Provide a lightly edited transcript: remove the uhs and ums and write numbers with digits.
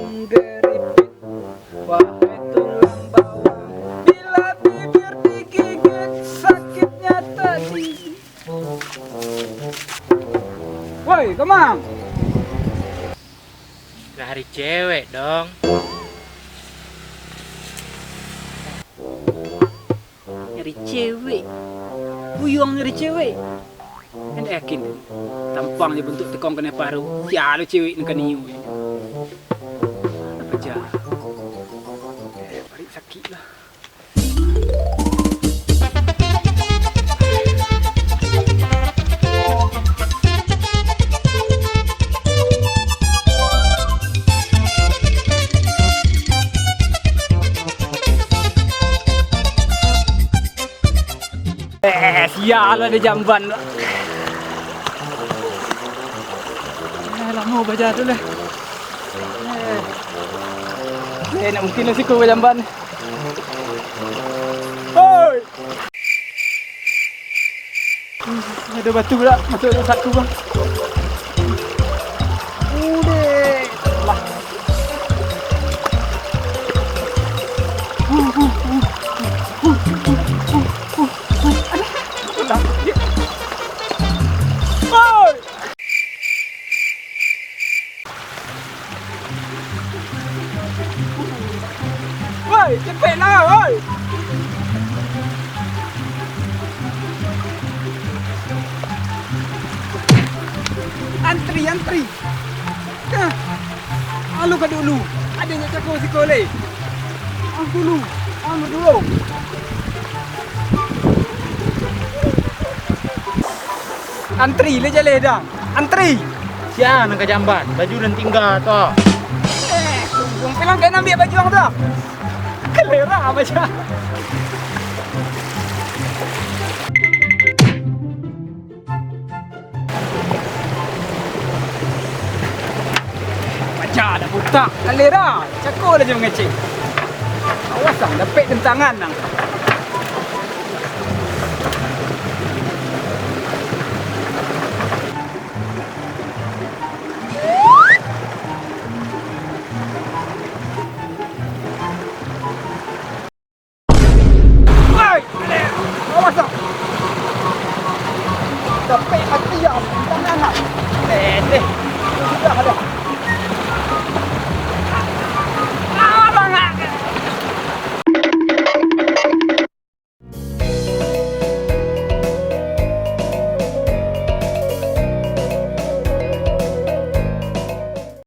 menggeritik. Wahai tulang bawang, bila bibir digigit sakitnya tadi. Woi, Kemang. Cari cewek dong. Nyari cewek. Buyung nyari cewek. Kan yakin tampang je bentuk tekong kena paru. Sial cewek ni kan niu. Apa jah? Parik sakit lah. Sial ada jamban lah. Lama baca tu lah. Nak mungkin lah siku jamban. Oi! Ada batu pula masuk dalam saku bang. Udah. Lah. Woi, cepatlah, woi. Antri. Nah, alu ke dulu. Adanya cakap si Kole. Alu dulu. Antri le je dah. Antri. Siapa nak ke jamban? Baju dan tinggal tu. Orang pelang kan ambil baju orang tu. Kelera macam. Macam dah butak. Kelera. Cakap lah je mengecek. Awas lah, dapat tentangan lah.